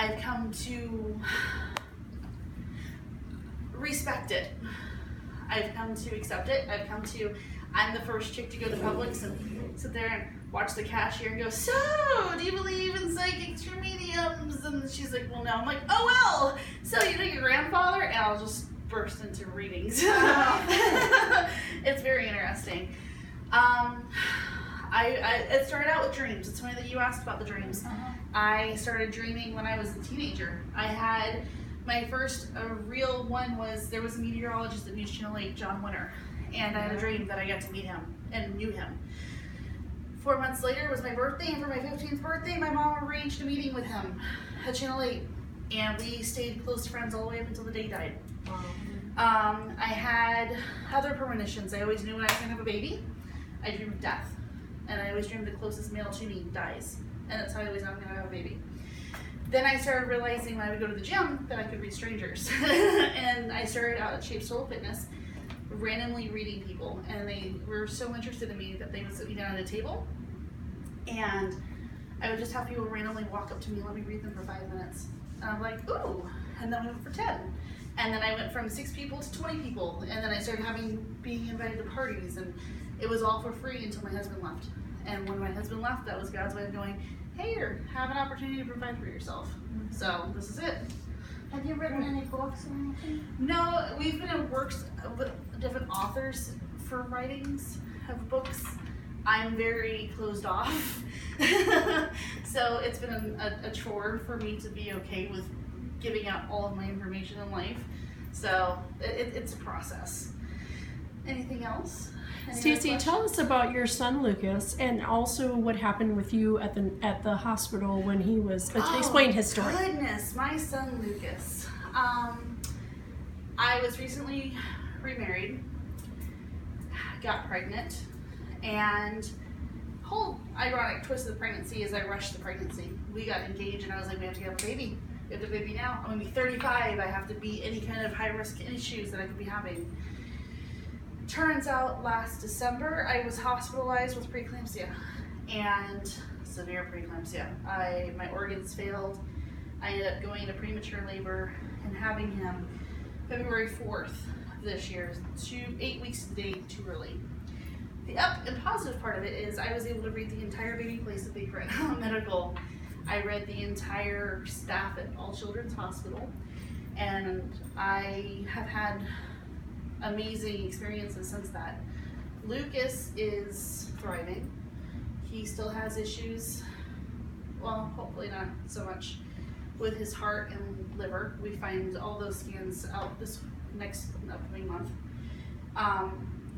I've come to respect it. I've come to accept it. I'm the first chick to go to Publix and sit there and watch the cashier and go, so, do you believe in psychics or mediums? And she's like, well, no. I'm like, oh, well, so you know your grandfather? And I'll just burst into readings. It's very interesting. It started out with dreams. It's funny that you asked about the dreams. I started dreaming when I was a teenager. I had my first real one was, there was a meteorologist at News Channel 8, John Winter, and I had a dream that I got to meet him and knew him. 4 months later was my birthday, and for my 15th birthday, my mom arranged a meeting with him at Channel 8, and we stayed close friends all the way up until the day he died. I had other premonitions. I always knew when I was going to have a baby. I dreamed of death, and I always dreamed the closest male to me dies, and that's how I always know I'm going to have a baby. Then I started realizing when I would go to the gym that I could read strangers. And I started out at Shape Soul Fitness, randomly reading people. And they were so interested in me that they would sit me down at a table. And I would just have people randomly walk up to me and let me read them for 5 minutes. And I'm like, ooh. And then we went for 10. And then I went from 6 people to 20 people. And then I started being invited to parties. And it was all for free until my husband left. And when my husband left, that was God's way of going, hey, have an opportunity to provide for yourself. So this is it. Have you written any books or anything? No, we've been in works with different authors for writings of books. I'm very closed off. So it's been a chore for me to be okay with giving out all of my information in life. So it's a process. Anything else? Stacy, tell us about your son Lucas, and also what happened with you at the hospital when he was. Explain his story. Goodness, my son Lucas. I was recently remarried, got pregnant, and whole ironic twist of the pregnancy is I rushed the pregnancy. We got engaged, and I was like, we have to have a baby. We have a baby now. I'm gonna be 35. I have to beat any kind of high risk issues that I could be having. Turns out last December I was hospitalized with preeclampsia, and severe preeclampsia. My organs failed. I ended up going into premature labor and having him February 4th of this year, 8 weeks today too early. The up and positive part of it is I was able to read the entire baby place at Big Red Medical. I read the entire staff at All Children's Hospital, and I have had amazing experiences since that. Lucas is thriving. He still has issues, well, hopefully not so much, with his heart and liver. We find all those scans out this next upcoming month.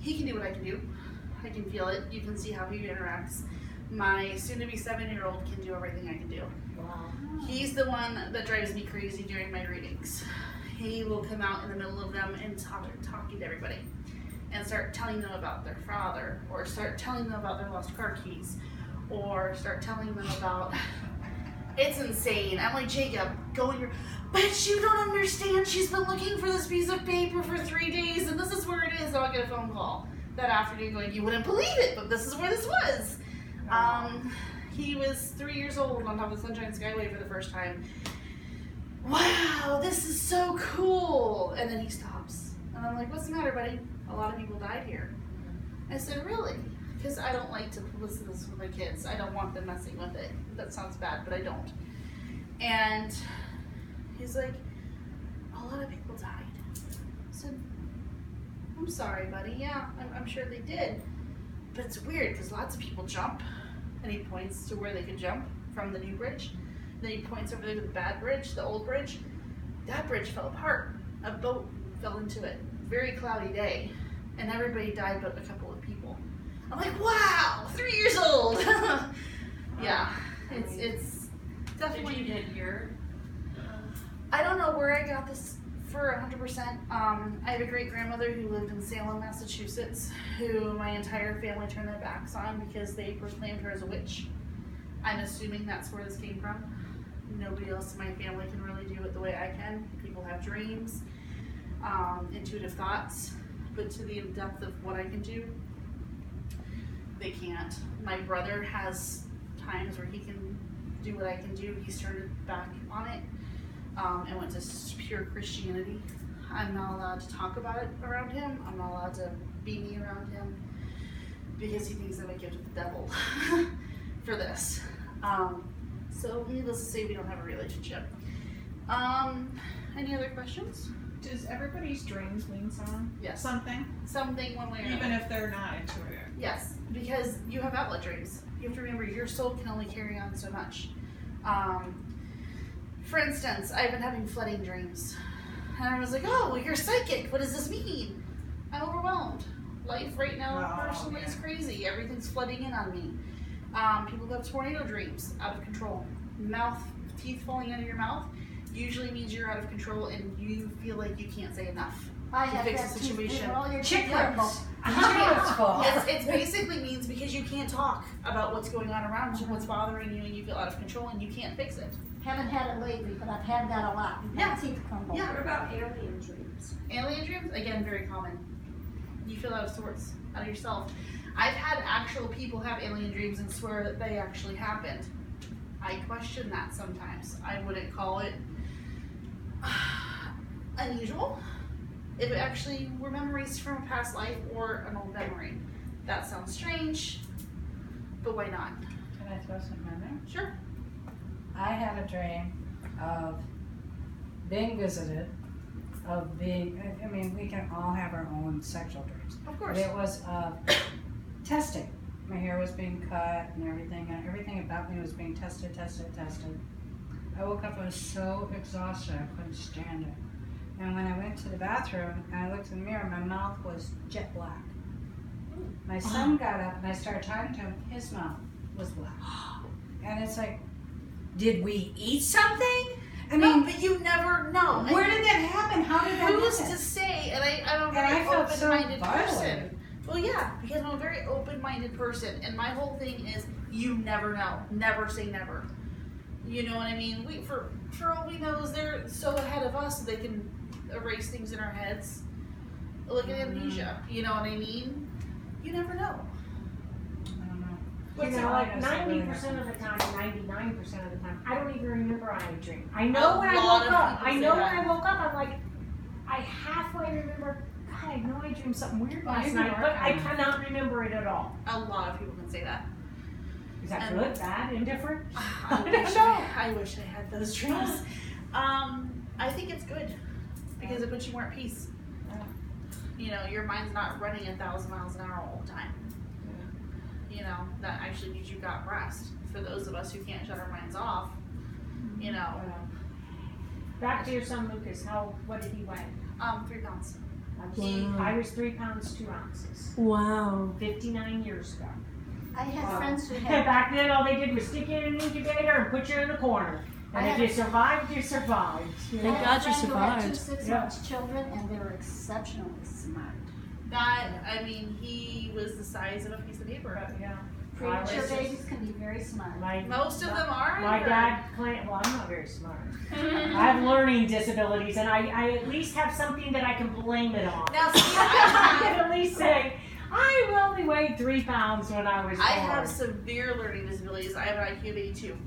He can do what I can do. I can feel it. You can see how he interacts. My soon-to-be 7-year-old can do everything I can do. Wow. He's the one that drives me crazy during my readings. He will come out in the middle of them and talking to everybody and start telling them about their father, or start telling them about their lost car keys, or start telling them about, it's insane. I'm like, Jacob, go in your, but you don't understand, she's been looking for this piece of paper for 3 days and this is where it is. And I'll get a phone call that afternoon going, you wouldn't believe it, but this is where this was. He was 3 years old on top of the Sunshine Skyway for the first time. Wow, this is so cool. And then he stops. And I'm like, what's the matter, buddy? A lot of people died here. I said, really? Because I don't like to listen to this with my kids. I don't want them messing with it. That sounds bad, but I don't. And he's like, a lot of people died. I said, I'm sorry, buddy. Yeah, I'm sure they did. But it's weird because lots of people jump. And he points to where they could jump from the new bridge. Then he points over there to the bad bridge, the old bridge. That bridge fell apart. A boat fell into it. Very cloudy day. And everybody died but a couple of people. I'm like, wow, 3 years old. Yeah, it's definitely. Did you get your? I don't know where I got this for 100%. I have a great grandmother who lived in Salem, Massachusetts, who my entire family turned their backs on because they proclaimed her as a witch. I'm assuming that's where this came from. Nobody else in my family can really do it the way I can. People have dreams, intuitive thoughts, but to the depth of what I can do, they can't. My brother has times where he can do what I can do. He's turned back on it. and went to pure Christianity. I'm not allowed to talk about it around him. I'm not allowed to be me around him because he thinks I'm a gift of the devil for this. So needless to say, we don't have a relationship. Any other questions? Does everybody's dreams mean Yes. something? Something one way or Even another. if they're not intuitive? Yes, because you have outlet dreams. You have to remember your soul can only carry on so much. For instance, I've been having flooding dreams. And I was like, oh, well, you're psychic. What does this mean? I'm overwhelmed. Life right now personally is crazy. Everything's flooding in on me. People who have tornado dreams, out of control. Teeth falling out of your mouth usually means you're out of control and you feel like you can't say enough I to have fix that the too. situation. All your Chicklets. It basically means because you can't talk about what's going on around you, what's bothering you, and you feel out of control and you can't fix it. Haven't had it lately, but I've had that a lot. Yeah. My teeth crumble. Yeah. What about alien dreams? Alien dreams, again, very common. You feel out of sorts, out of yourself. I've had actual people have alien dreams and swear that they actually happened. I question that sometimes. I wouldn't call it unusual. If it actually were memories from a past life or an old memory. That sounds strange, but why not? Can I throw something in there? Sure. I had a dream of being visited, of being, I mean, we can all have our own sexual dreams. Of But course. it was testing. My hair was being cut and everything about me was being tested. I woke up, I was so exhausted, I couldn't stand it. And when I went to the bathroom and I looked in the mirror, my mouth was jet black. My son got up and I started talking to him, his mouth was black. And it's like, did we eat something? I No, mean, but you never know. where did that happen? How did that Who's happen? to say? And I'm a And very I felt so open-minded person. violated. Well, yeah, because I'm a very open-minded person, and my whole thing is you never know. Never say never. You know what I mean? For all we know is they're so ahead of us they can erase things in our heads. Look at amnesia. You know what I mean? You never know. I don't know. You know, like 90% of the time, 99% of the time, I don't even remember I had a dream. I know when I lot woke of up. people I say know when that. I woke up, I'm like, I halfway remember, God, I know I dreamed something weird Well, last you can night, work but on I it. cannot remember it at all. A lot of people can say that. Is that And- good, bad, indifferent? I wish I had those dreams. I think it's good because it puts you more at peace. You know, your mind's not running 1,000 miles an hour all the time. You know, that actually means you got rest. For those of us who can't shut our minds off, you know, Back to your son Lucas, what did he weigh? 3 pounds. I was 3 pounds 2 ounces. Wow. 59 years ago. I had friends who And had. back then, all they did was stick you in an incubator and put you in a corner. And if you survived, you survived. You know? Thank God you I had a friend who had 2 survived. 6-month children, and they were exceptionally smart. I mean, he was the size of a piece of paper. But, yeah. Premature was- babies can be very smart. Most of them are. My I've heard. dad claimed, well, I'm not very smart. I have learning disabilities, and I at least have something that I can blame it on. Now, see, I can at least say, I only weighed 3 pounds when I was born. I have severe learning disabilities. I have an IQ of 82.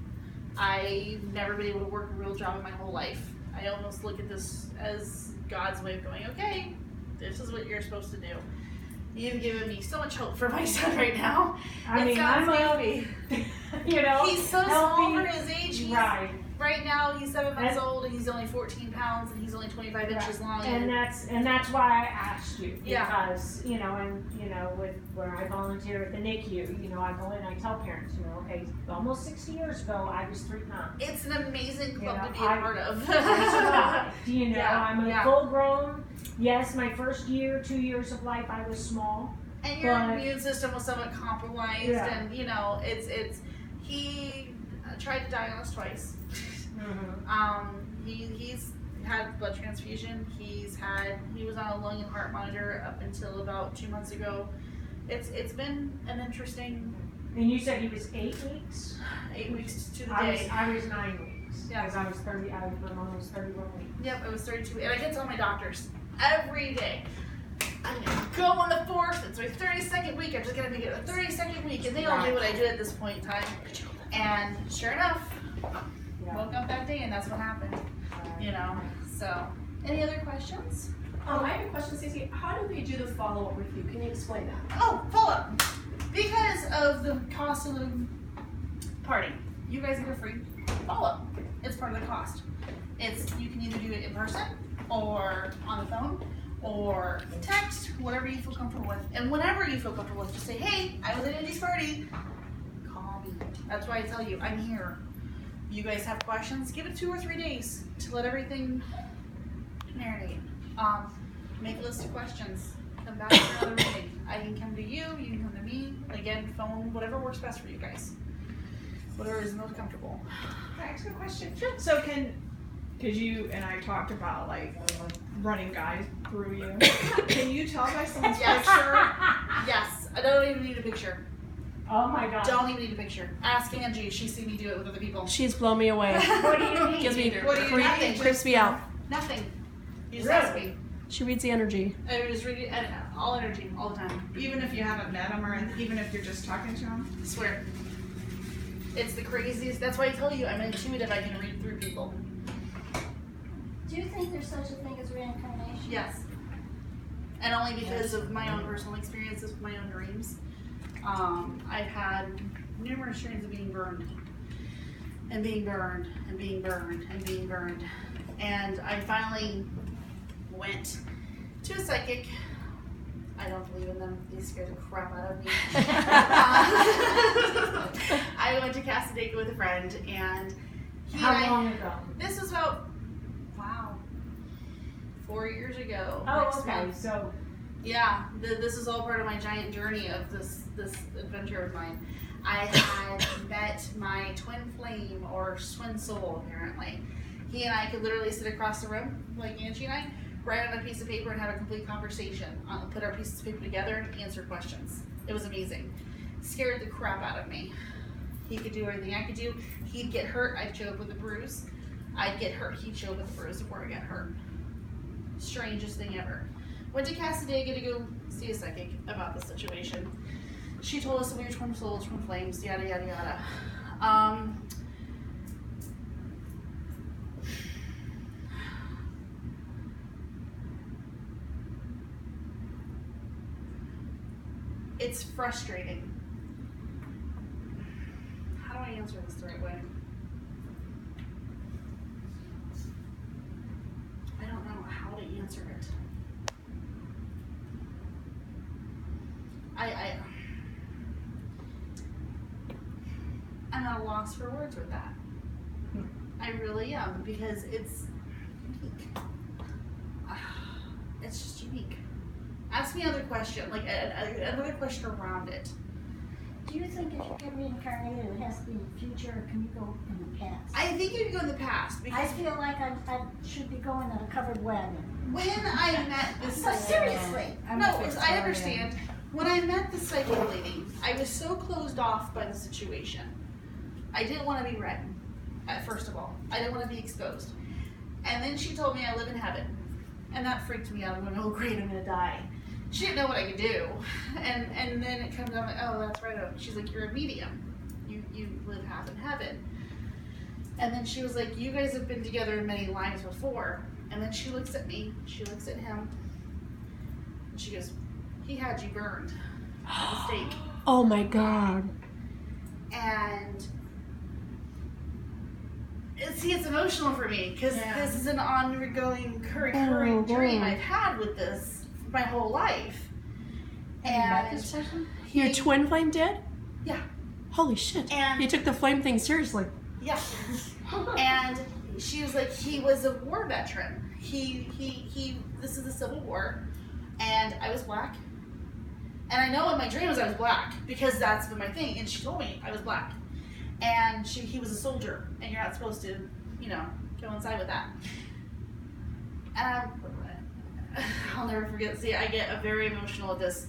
I've never been able to work a real job in my whole life. I almost look at this as God's way of going, okay, this is what you're supposed to do. You've given me so much hope for my son right now. I mean, sounds I'm goofy. you know, He's so small for his age. He's, right. Right now, he's 7 months And- old, and he's only 14 pounds, and he's only 25 inches long. And that's why I asked you, Yeah. because with where I volunteer at the NICU, I go in and I tell parents, okay, almost 60 years ago I was 3 pounds. It's an amazing club You to know, be a part of. I survived. Yeah, I'm a yeah. full grown. Yes, my first 2 years of life I was small. And your But- immune system was somewhat compromised, Yeah. and he tried to die on us twice. He's had blood transfusion. He was on a lung and heart monitor up until about 2 months ago. It's been an interesting And you said he was 8 weeks. 8 weeks to the I day. was 9 weeks. Yeah. Because my mom was 31 weeks. Yep, it was 32, and I can tell my doctors every day. I'm gonna go on the 4th. It's my 32nd week. I'm just gonna make it a 32nd week, and they all knew what I did at this point in time. And sure enough, Yeah. woke up that day, and that's what happened. you know, so. Any other questions? I have a question, Stacey. How do they do the follow-up with you? Can you explain that? Oh, follow-up. Because of the cost of the party, you guys get a free follow-up. It's part of the cost. You can either do it in person or on the phone or text, whatever you feel comfortable with. And whenever you feel comfortable with, just say, hey, I was at Andy's party. Call me. That's why I tell you, I'm here. You guys have questions, give it 2 or 3 days to let everything marinate. Make a list of questions. Come back for another meeting. I can come to you, you can come to me. Again, phone, whatever works best for you guys. Whatever is most comfortable. Can I ask a question? Sure. So because you and I talked about like running guys through you. Can you tell by someone's Yes. picture? Yes, I don't even need a picture. Oh my God. Don't even need a picture. Ask Angie. She's seen me do it with other people. She's blown me away. What do you mean? Gives me What do you nothing? creeps me out. Nothing. You just Really? ask me. She reads the energy. I just read it, all energy, all the time. Even if you haven't met him or even if you're just talking to him? I swear. It's the craziest. That's why I tell you I'm intuitive. I can read through people. Do you think there's such a thing as reincarnation? Yes. And only because of my own personal experiences with my own dreams. I've had numerous dreams of being burned. And being burned, and being burned, and being burned. And I finally went to a psychic. I don't believe in them. They scare the crap out of me. I went to Casadega with a friend, and How long ago? This was about, 4 years ago. Oh, next okay. month. So, Yeah, this is all part of my giant journey of this adventure of mine. I had met my twin flame, or twin soul, apparently. He and I could literally sit across the room, like Angie and I, write on a piece of paper and have a complete conversation. Put our pieces of paper together and answer questions. It was amazing. Scared the crap out of me. He could do everything I could do. He'd get hurt, I'd show up with a bruise. I'd get hurt, he'd show up with a bruise before I got hurt. Strangest thing ever. Went to Casadega to go see a psychic about the situation. She told us that we were twin souls, twin flames, yada yada yada. It's frustrating. How do I answer this the right way? I don't know how to answer it. I'm at a loss for words with that. I really am, because it's unique. It's just unique. Ask me another question, like another question around it. Do you think if you get reincarnated, it has to be in the future, or can you go in the past? I think you can go in the past, I because feel like I should be going on a covered wagon. when I met this No, seriously. I'm No, a I Victorian. understand. When I met the psychic lady, I was so closed off by the situation. I didn't want to be read, first of all. I didn't want to be exposed. And then she told me I live in heaven. And that freaked me out. I'm going, oh great, I'm going to die. She didn't know what I could do. And then it comes out like, oh, that's right. She's like, you're a medium. You live half in heaven. And then she was like, you guys have been together in many lives before. And then she looks at me, she looks at him, and she goes, he had you burned at the stake. Oh my God. And see, it's emotional for me, because this is an ongoing, recurring dream I've had with this my whole life. Have you met And this person? Your twin flame did? Yeah. Holy shit. And- You took the flame thing seriously. Yeah. And she was like, he was a war veteran. This is the Civil War, and I was black. And I know in my dreams I was black, because that's been my thing, and she told me I was black. And he was a soldier, and you're not supposed to, coincide with that. And I'll never forget, see, I get very emotional at this,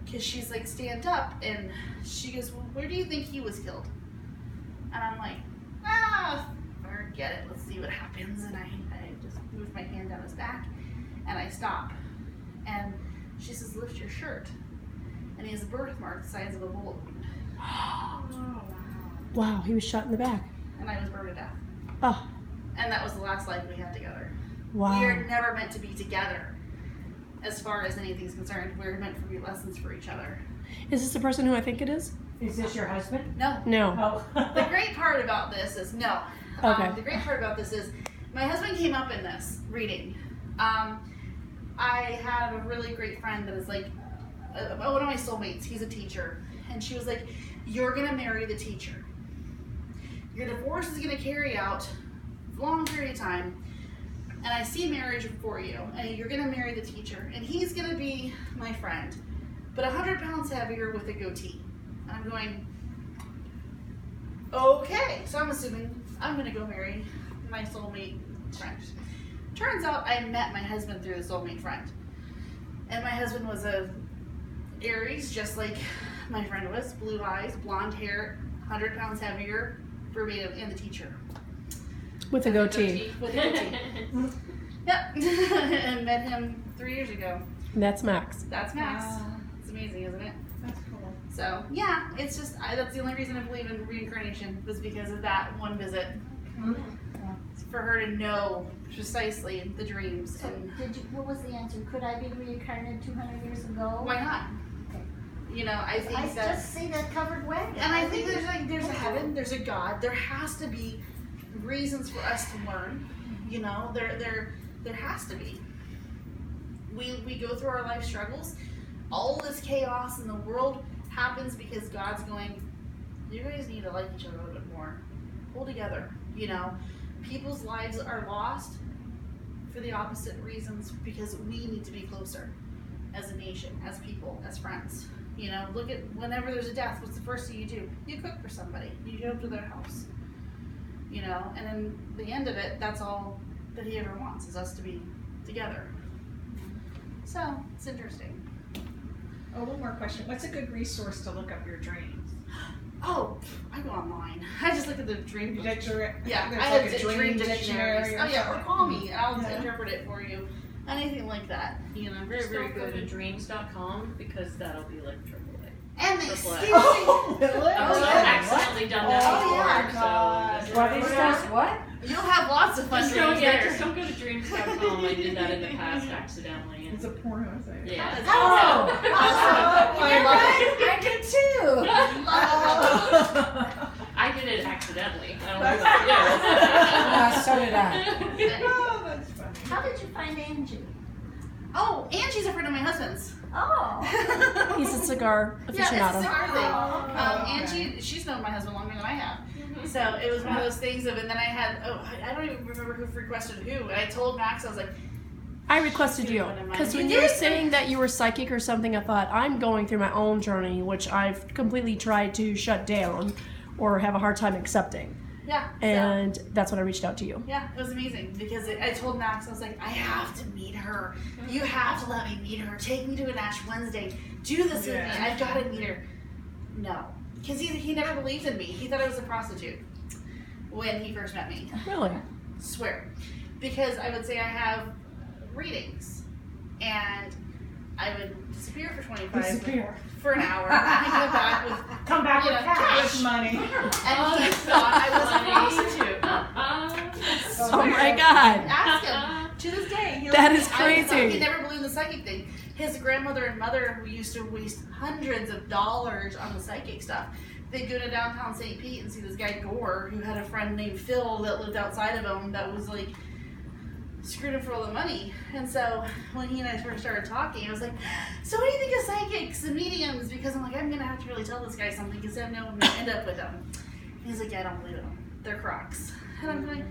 because she's like, stand up, and she goes, well, where do you think he was killed? And I'm like, forget it, let's see what happens. And I just move my hand down his back, and I stop. And she says, lift your shirt. And he has a birthmark the size of a bullet wound. Wow, he was shot in the back. And I was burned to death. Oh, And that was the last life we had together. Wow. We are never meant to be together as far as anything's concerned. We're meant to be lessons for each other. Is this the person who I think it is? Is this your husband? No. No. Oh. The great part about this is no. Okay. The great part about this is my husband came up in this reading. I had a really great friend that is like one of my soulmates. He's a teacher, and she was like, "You're gonna marry the teacher. Your divorce is gonna carry out a long period of time, and I see marriage for you, and you're gonna marry the teacher, and he's gonna be my friend, but 100 pounds heavier with a goatee." And I'm going, okay, so I'm assuming I'm gonna go marry my soulmate friend. Turns out I met my husband through the soulmate friend. And my husband was a Aries, just like my friend was. Blue eyes, blonde hair, 100 pounds heavier, verbatim, and the teacher. With a goatee. With a goatee. Yep. And met him 3 years ago. That's Max. That's Max. Wow. It's amazing, isn't it? That's cool. So, yeah, it's just, that's the only reason I believe in reincarnation, was because of that one visit. For her to know precisely the dreams. So And what was the answer? Could I be reincarnated 200 years ago? why not? Okay. You know, I think I that, just see that covered wagon. and I think there's a heaven, there's a God. There has to be reasons for us to learn. You know, there has to be. We go through our life struggles. All this chaos in the world happens because God's going, you guys need to like each other a little bit more. Hold together. You know, people's lives are lost for the opposite reasons, because we need to be closer as a nation, as people, as friends. You know, look at whenever there's a death, what's the first thing you do? You cook for somebody. You go to their house. You know, and then the end of it, that's all that he ever wants, is us to be together. So, it's interesting. Oh, one more question. What's a good resource to look up your dreams? Oh, I go online. I just look at the dream book. Yeah, there's I like have a dream dictionary. Oh yeah, or call me and I'll Yeah. interpret it for you. Anything like that. You know, very, Just very don't go to good. dreams.com because that'll be like AAA. And they Triple A. seriously, Oh, really? I've accidentally done that Oh, before, yeah. so God. that's What why- is that? What? you'll have lots of fun Just dreams don't, yeah, there. just don't go to dreams.com. I did that in the past accidentally. It's a porno site. Yeah. Oh, I I did too. I did it accidentally. I don't know Yeah, so did I. about you. Oh, that's funny. How did you find Angie? Oh, and she's a friend of my husband's. Oh. He's a cigar Yeah, it's a aficionado. cigar thing. Oh, okay. And she's known my husband longer than I have. Mhm. So it was one of those things of, and then I had, I don't even remember who requested who. And I told Max, I was like, I requested you because when you were saying that you were psychic or something, I thought I'm going through my own journey, which I've completely tried to shut down or have a hard time accepting, yeah. So, and that's when I reached out to you. yeah, it was amazing because I told Max, I was like, I have to meet her. You have to let me meet her. Take me to an Ash Wednesday. Do this with me. Yeah. I've got to meet her. No, because he never believed in me. He thought I was a prostitute when he first met me. Really? Swear. Because I would say I have readings and I would disappear for 25 Disappear. for an hour and I go back with Come back you with know, cash. With money. and he thought I was a prostitute. Oh my God! Ask him. To this day, he That was- is I thought crazy. he never believed in the psychic thing. His grandmother and mother used to waste hundreds of dollars on the psychic stuff. They'd go to downtown St. Pete and see this guy Gore, who had a friend named Phil that lived outside of him that was like screwed him for all the money. And so when he and I first started talking, I was like, so what do you think of psychics and mediums? Because I'm like, I'm gonna have to really tell this guy something because I know I'm gonna end up with them. And he's like, yeah, I don't believe them. They're crocs. And I'm like,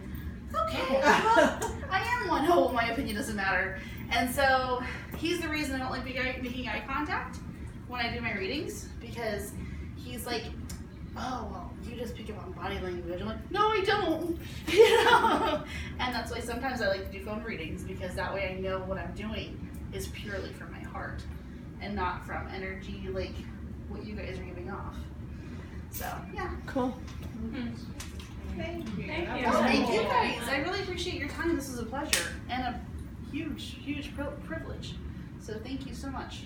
okay, well, I am one. Oh, my opinion doesn't matter. And so he's the reason I don't like making eye contact when I do my readings, because he's like, oh, well, you just pick up on body language. I'm like, no, I don't. You know? And that's why sometimes I like to do phone readings, because that way I know what I'm doing is purely from my heart and not from energy like what you guys are giving off. So, yeah. Cool. Thank you. Thank That you. was Well, thank cool. you guys. I really appreciate your time. This was a pleasure and a huge, huge privilege. So thank you so much.